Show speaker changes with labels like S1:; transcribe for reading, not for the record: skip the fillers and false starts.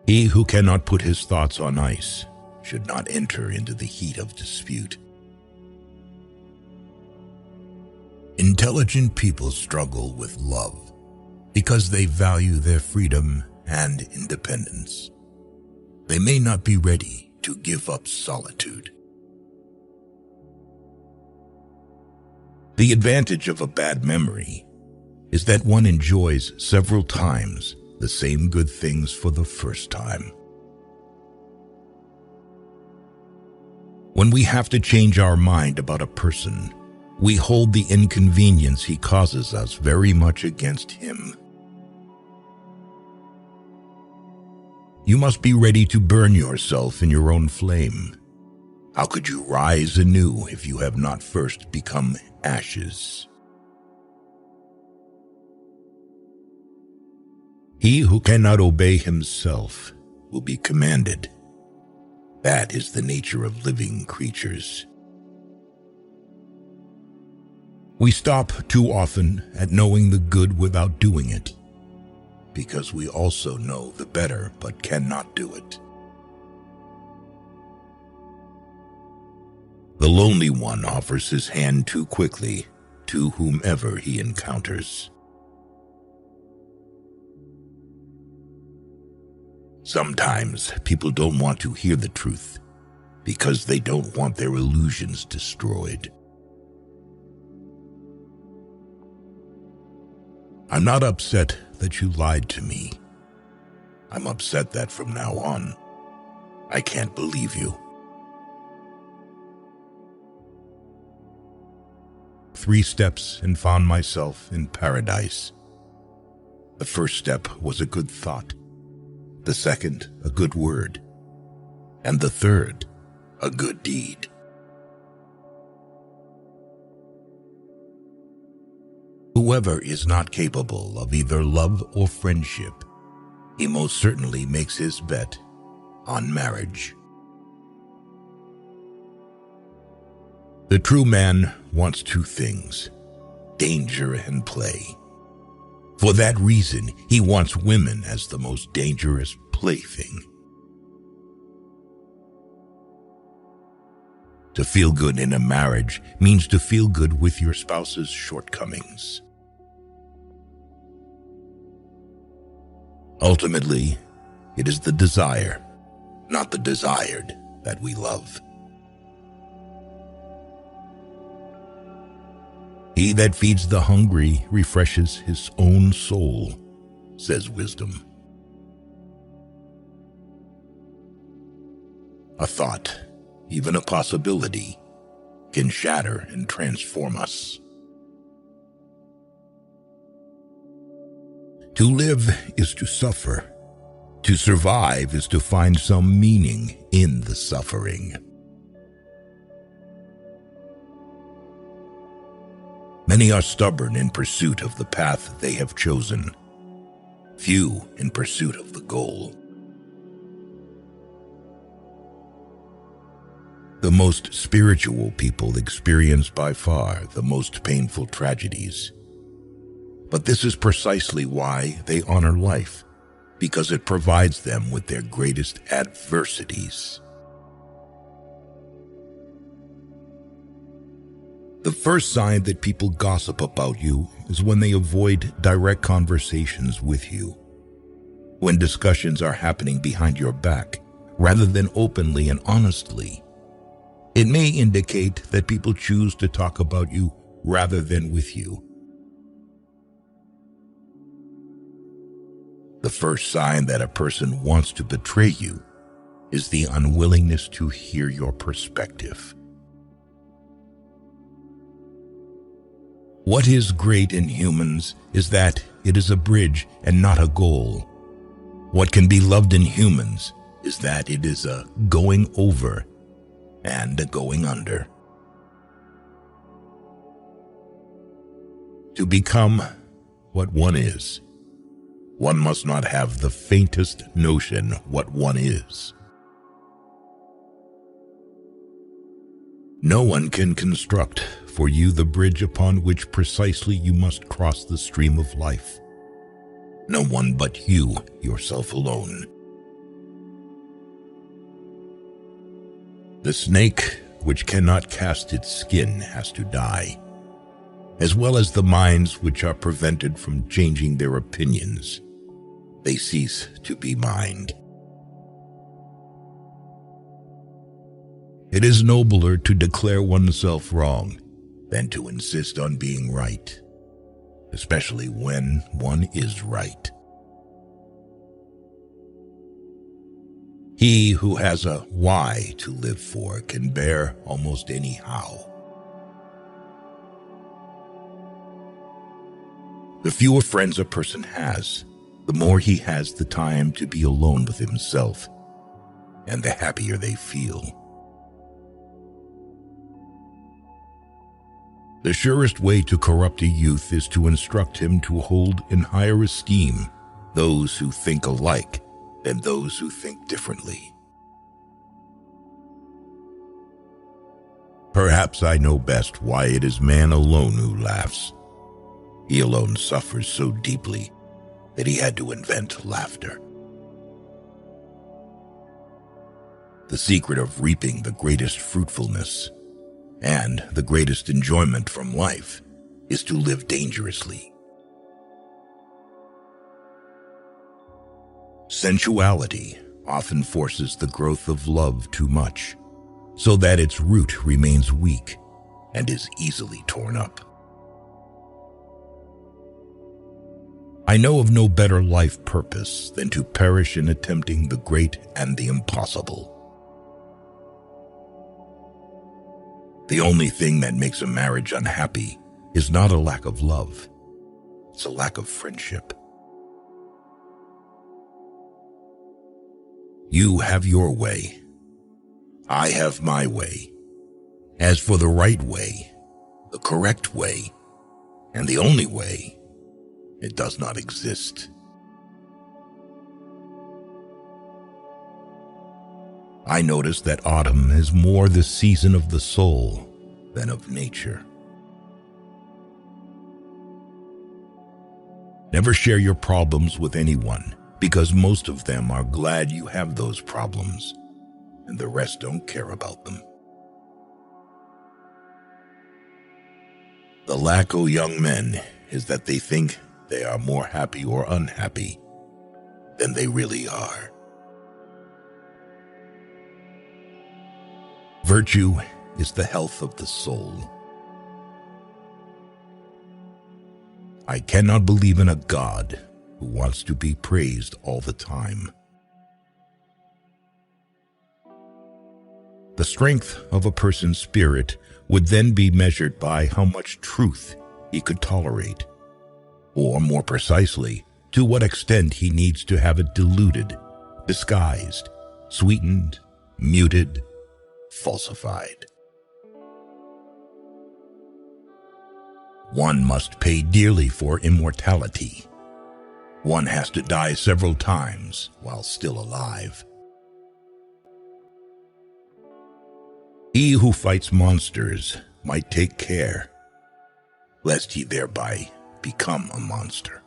S1: He who cannot put his thoughts on ice should not enter into the heat of dispute. Intelligent people struggle with love because they value their freedom and independence. They may not be ready to give up solitude. The advantage of a bad memory is that one enjoys several times the same good things for the first time. When we have to change our mind about a person, we hold the inconvenience he causes us very much against him. You must be ready to burn yourself in your own flame. How could you rise anew if you have not first become ashes? He who cannot obey himself will be commanded. That is the nature of living creatures. We stop too often at knowing the good without doing it, because we also know the better but cannot do it. The lonely one offers his hand too quickly to whomever he encounters. Sometimes people don't want to hear the truth because they don't want their illusions destroyed. I'm not upset that you lied to me. I'm upset that from now on, I can't believe you. 3 steps and found myself in paradise. The first step was a good thought. The second, a good word. And the third, a good deed. Whoever is not capable of either love or friendship, he most certainly makes his bet on marriage. The true man wants 2 things, danger and play. For that reason, he wants women as the most dangerous plaything. To feel good in a marriage means to feel good with your spouse's shortcomings. Ultimately, it is the desire, not the desired, that we love. He that feeds the hungry refreshes his own soul, says wisdom. A thought, even a possibility, can shatter and transform us. To live is to suffer. To survive is to find some meaning in the suffering. Many are stubborn in pursuit of the path they have chosen, few in pursuit of the goal. The most spiritual people experience by far the most painful tragedies. But this is precisely why they honor life, because it provides them with their greatest adversities. The first sign that people gossip about you is when they avoid direct conversations with you. When discussions are happening behind your back, rather than openly and honestly, it may indicate that people choose to talk about you rather than with you. The first sign that a person wants to betray you is the unwillingness to hear your perspective. What is great in humans is that it is a bridge and not a goal. What can be loved in humans is that it is a going over and a going under. To become what one is, one must not have the faintest notion what one is. No one can construct for you the bridge upon which precisely you must cross the stream of life. No one but you, yourself alone. The snake, which cannot cast its skin, has to die, as well as the minds which are prevented from changing their opinions. They cease to be mind. It is nobler to declare oneself wrong than to insist on being right, especially when one is right. He who has a why to live for can bear almost any how. The fewer friends a person has, the more he has the time to be alone with himself, and the happier they feel. The surest way to corrupt a youth is to instruct him to hold in higher esteem those who think alike than those who think differently. Perhaps I know best why it is man alone who laughs. He alone suffers so deeply that he had to invent laughter. The secret of reaping the greatest fruitfulness and the greatest enjoyment from life is to live dangerously. Sensuality often forces the growth of love too much, so that its root remains weak and is easily torn up. I know of no better life purpose than to perish in attempting the great and the impossible. The only thing that makes a marriage unhappy is not a lack of love, it's a lack of friendship. You have your way. I have my way. As for the right way, the correct way, and the only way, it does not exist. I notice that autumn is more the season of the soul than of nature. Never share your problems with anyone, because most of them are glad you have those problems, and the rest don't care about them. The lack of young men is that they think they are more happy or unhappy than they really are. Virtue is the health of the soul. I cannot believe in a God who wants to be praised all the time. The strength of a person's spirit would then be measured by how much truth he could tolerate, or more precisely, to what extent he needs to have it diluted, disguised, sweetened, muted, falsified. One must pay dearly for immortality. One has to die several times while still alive. He who fights monsters might take care, lest he thereby become a monster.